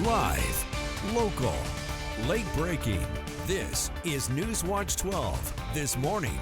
Live, local, late breaking. This is Newswatch 12 this morning.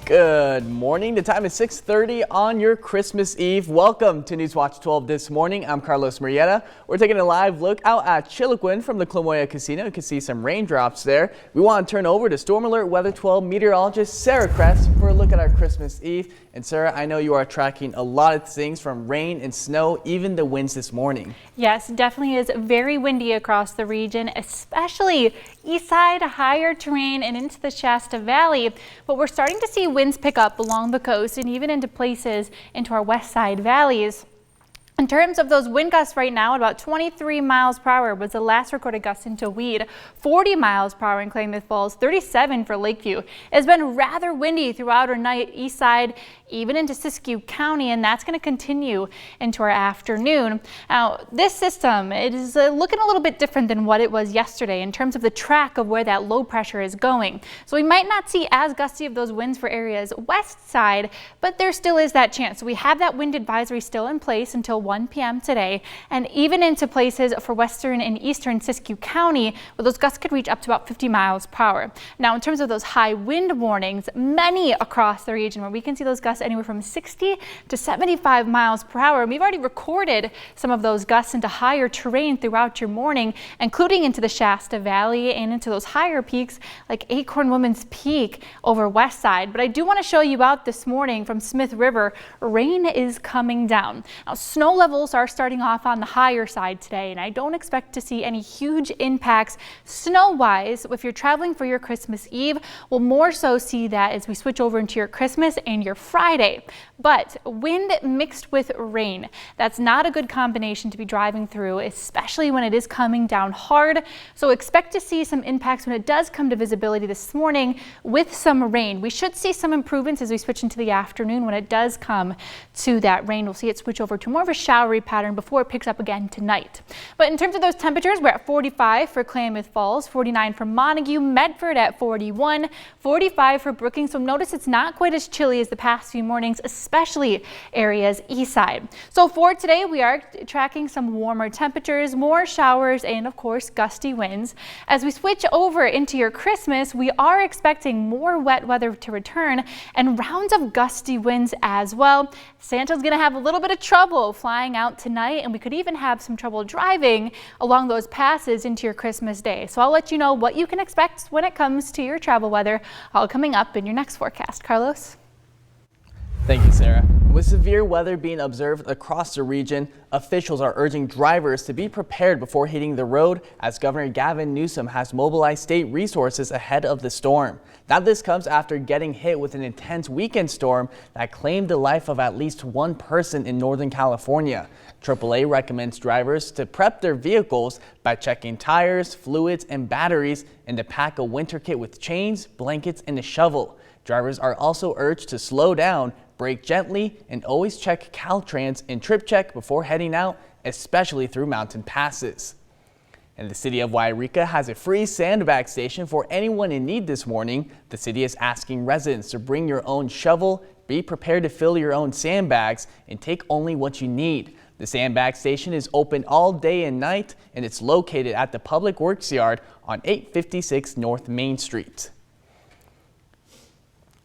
Good morning. The time is 6:30 on your Christmas Eve. Welcome to Newswatch 12 this morning. I'm Carlos Murrieta. We're taking a live look out at Chiloquin from the Clamoya Casino. You can see some raindrops there. We want to turn over to Storm Alert Weather 12 meteorologist Sarah Kress for a look at our Christmas Eve. And Sarah, I know you are tracking a lot of things from rain and snow, even the winds this morning. Yes, definitely is very windy across the region, especially east side, higher terrain and into the Shasta Valley. But we're starting to see winds pick up along the coast and even into places into our west side valleys. In terms of those wind gusts right now, about 23 miles per hour was the last recorded gust into Weed, 40 miles per hour in Klamath Falls, 37 for Lakeview. It's been rather windy throughout our night east side, even into Siskiyou County, and that's going to continue into our afternoon. Now, this system, it is looking a little bit different than what it was yesterday in terms of the track of where that low pressure is going. So we might not see as gusty of those winds for areas west side, but there still is that chance. So we have that wind advisory still in place until 1 p.m. today, and even into places for western and eastern Siskiyou County, where those gusts could reach up to about 50 miles per hour. Now, in terms of those high wind warnings, many across the region where we can see those gusts anywhere from 60 to 75 miles per hour. And we've already recorded some of those gusts into higher terrain throughout your morning, including into the Shasta Valley and into those higher peaks like Acorn Women's Peak over west side. But I do want to show you out this morning from Smith River, rain is coming down. Now, snow levels are starting off on the higher side today, and I don't expect to see any huge impacts snow-wise. If you're traveling for your Christmas Eve, we'll more so see that as we switch over into your Christmas and your Friday. But wind mixed with rain, that's not a good combination to be driving through, especially when it is coming down hard. So expect to see some impacts when it does come to visibility this morning with some rain. We should see some improvements as we switch into the afternoon when it does come to that rain. We'll see it switch over to more of a showery pattern before it picks up again tonight. But in terms of those temperatures, we're at 45 for Klamath Falls, 49 for Montague, Medford at 41, 45 for Brookings. So notice it's not quite as chilly as the past few mornings, especially areas east side. So for today, we are tracking some warmer temperatures, more showers, and of course gusty winds. As we switch over into your Christmas, we are expecting more wet weather to return and rounds of gusty winds as well. Santa's going to have a little bit of trouble flying out tonight, and we could even have some trouble driving along those passes into your Christmas day. So I'll let you know what you can expect when it comes to your travel weather, all coming up in your next forecast. Carlos? Thank you, Sarah. With severe weather being observed across the region, officials are urging drivers to be prepared before hitting the road, as Governor Gavin Newsom has mobilized state resources ahead of the storm. Now, this comes after getting hit with an intense weekend storm that claimed the life of at least one person in Northern California. AAA recommends drivers to prep their vehicles by checking tires, fluids, and batteries, and to pack a winter kit with chains, blankets, and a shovel. Drivers are also urged to slow down, brake gently, and always check Caltrans and Trip Check before heading out, especially through mountain passes. And the city of Wairika has a free sandbag station for anyone in need this morning. The city is asking residents to bring your own shovel, be prepared to fill your own sandbags, and take only what you need. The sandbag station is open all day and night, and it's located at the Public Works Yard on 856 North Main Street.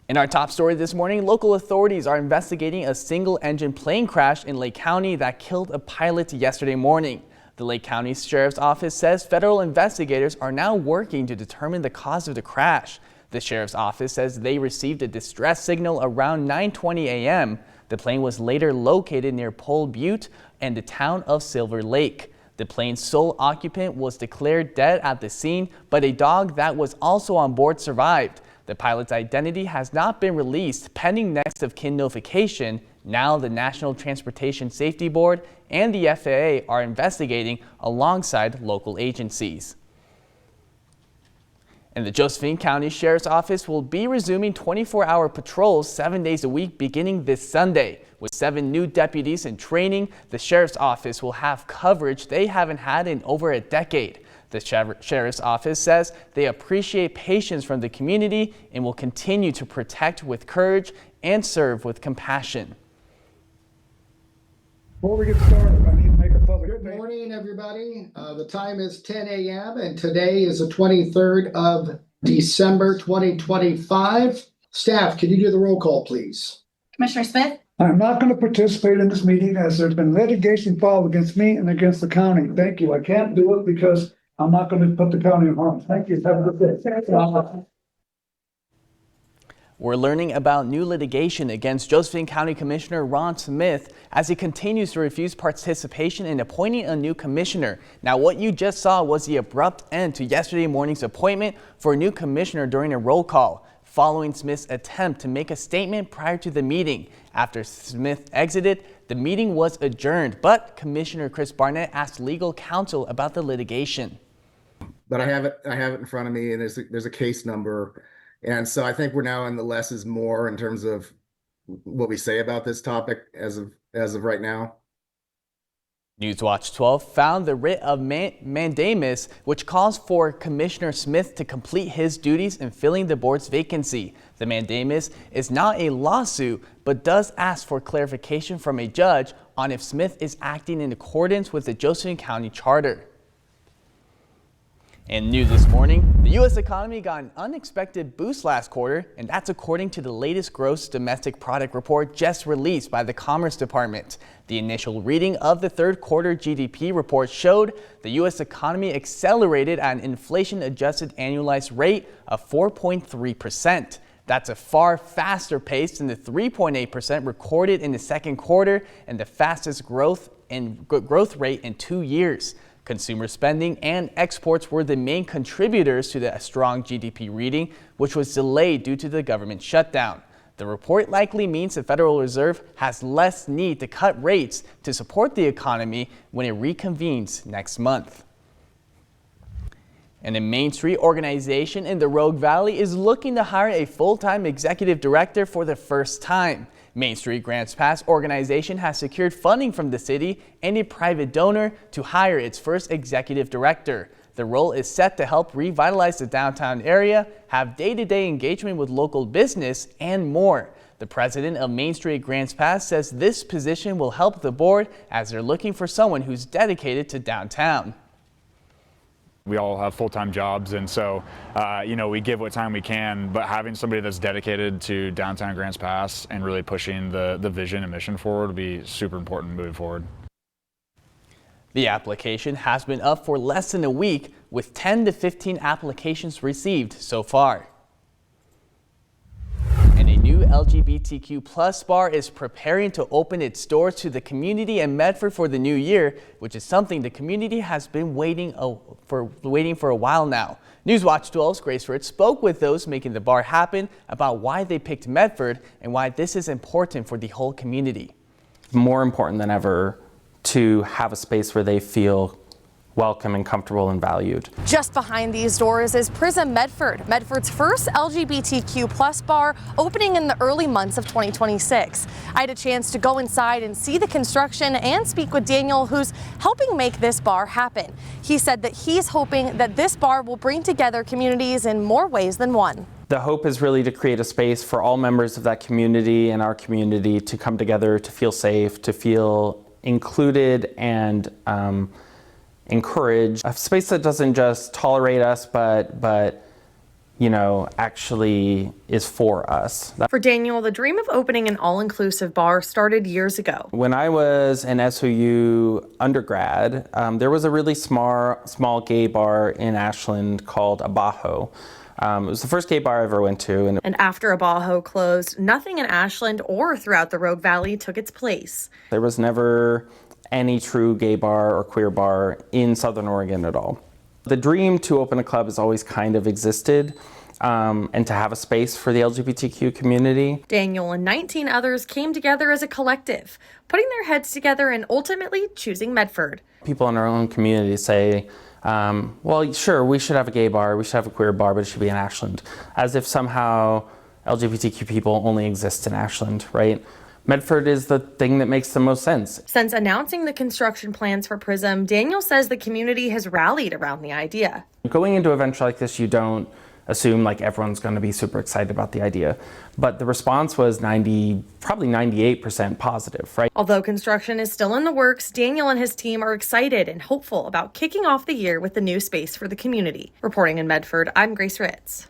In our top story this morning, local authorities are investigating a single-engine plane crash in Lake County that killed a pilot yesterday morning. The Lake County Sheriff's Office says federal investigators are now working to determine the cause of the crash. The Sheriff's Office says they received a distress signal around 9:20 a.m. The plane was later located near Pole Butte and the town of Silver Lake. The plane's sole occupant was declared dead at the scene, but a dog that was also on board survived. The pilot's identity has not been released pending next of kin notification. Now the National Transportation Safety Board and the FAA are investigating alongside local agencies. And the Josephine County Sheriff's Office will be resuming 24-hour patrols 7 days a week beginning this Sunday. With 7 new deputies in training, the Sheriff's Office will have coverage they haven't had in over a decade. The Sheriff's Office says they appreciate patience from the community and will continue to protect with courage and serve with compassion. Before we get started, I need to make a public Good morning, everybody. The time is 10 a.m. and today is the 23rd of December, 2025. Staff, can you do the roll call, please? Commissioner Smith? I'm not going to participate in this meeting as there's been litigation filed against me and against the county. Thank you. I can't do it because I'm not going to put the county in harm. Thank you. Have a good day. We're learning about new litigation against Josephine County Commissioner Ron Smith as he continues to refuse participation in appointing a new commissioner. Now, what you just saw was the abrupt end to yesterday morning's appointment for a new commissioner during a roll call, following Smith's attempt to make a statement prior to the meeting. After Smith exited, the meeting was adjourned, but Commissioner Chris Barnett asked legal counsel about the litigation. But I have it in front of me, and there's a case number. And so I think we're now in the less is more in terms of what we say about this topic as of right now. Newswatch 12 found the writ of mandamus, which calls for Commissioner Smith to complete his duties in filling the board's vacancy. The mandamus is not a lawsuit, but does ask for clarification from a judge on if Smith is acting in accordance with the Josephine County Charter. In news this morning, the U.S. economy got an unexpected boost last quarter, and that's according to the latest gross domestic product report just released by the Commerce Department. The initial reading of the third quarter GDP report showed the U.S. economy accelerated at an inflation-adjusted annualized rate of 4.3%. That's a far faster pace than the 3.8% recorded in the second quarter and the fastest growth rate in 2 years. Consumer spending and exports were the main contributors to the strong GDP reading, which was delayed due to the government shutdown. The report likely means the Federal Reserve has less need to cut rates to support the economy when it reconvenes next month. And a Main Street organization in the Rogue Valley is looking to hire a full-time executive director for the first time. Main Street Grants Pass organization has secured funding from the city and a private donor to hire its first executive director. The role is set to help revitalize the downtown area, have day-to-day engagement with local business, and more. The president of Main Street Grants Pass says this position will help the board as they're looking for someone who's dedicated to downtown. We all have full-time jobs, and so, we give what time we can, but having somebody that's dedicated to downtown Grants Pass and really pushing the vision and mission forward will be super important moving forward. The application has been up for less than a week, with 10 to 15 applications received so far. And a new LGBTQ+ bar is preparing to open its doors to the community in Medford for the new year, which is something the community has been waiting for a while now. Newswatch 12's Grace Ritz spoke with those making the bar happen about why they picked Medford and why this is important for the whole community. More important than ever to have a space where they feel welcome and comfortable and valued. Just behind these doors is Prism Medford, Medford's first LGBTQ+ bar, opening in the early months of 2026. I had a chance to go inside and see the construction and speak with Daniel, who's helping make this bar happen. He said that he's hoping that this bar will bring together communities in more ways than one. The hope is really to create a space for all members of that community and our community to come together, to feel safe, to feel included and encourage a space that doesn't just tolerate us, but actually is for us. For Daniel, the dream of opening an all-inclusive bar started years ago. When I was an SOU undergrad, there was a really small gay bar in Ashland called Abajo. It was the first gay bar I ever went to. And after Abajo closed, nothing in Ashland or throughout the Rogue Valley took its place. There was never any true gay bar or queer bar in Southern Oregon at all. The dream to open a club has always kind of existed, and to have a space for the LGBTQ community. Daniel and 19 others came together as a collective, putting their heads together and ultimately choosing Medford. People in our own community say, well, sure, we should have a gay bar, we should have a queer bar, but it should be in Ashland, as if somehow LGBTQ people only exist in Ashland, right? Medford is the thing that makes the most sense. Since announcing the construction plans for Prism, Daniel says the community has rallied around the idea. Going into a venture like this, you don't assume like everyone's going to be super excited about the idea. But the response was probably 98% positive, right? Although construction is still in the works, Daniel and his team are excited and hopeful about kicking off the year with the new space for the community. Reporting in Medford, I'm Grace Ritz.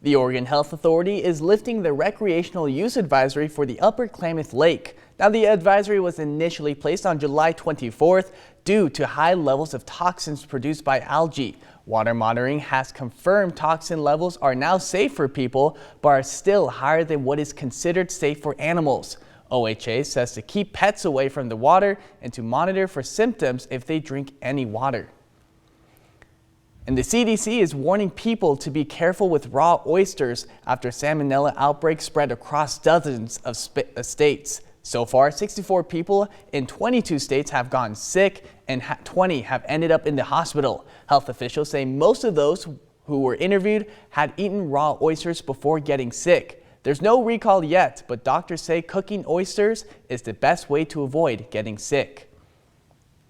The Oregon Health Authority is lifting the recreational use advisory for the Upper Klamath Lake. Now, the advisory was initially placed on July 24th due to high levels of toxins produced by algae. Water monitoring has confirmed toxin levels are now safe for people, but are still higher than what is considered safe for animals. OHA says to keep pets away from the water and to monitor for symptoms if they drink any water. And the CDC is warning people to be careful with raw oysters after salmonella outbreaks spread across dozens of states. So far, 64 people in 22 states have gone sick and 20 have ended up in the hospital. Health officials say most of those who were interviewed had eaten raw oysters before getting sick. There's no recall yet, but doctors say cooking oysters is the best way to avoid getting sick.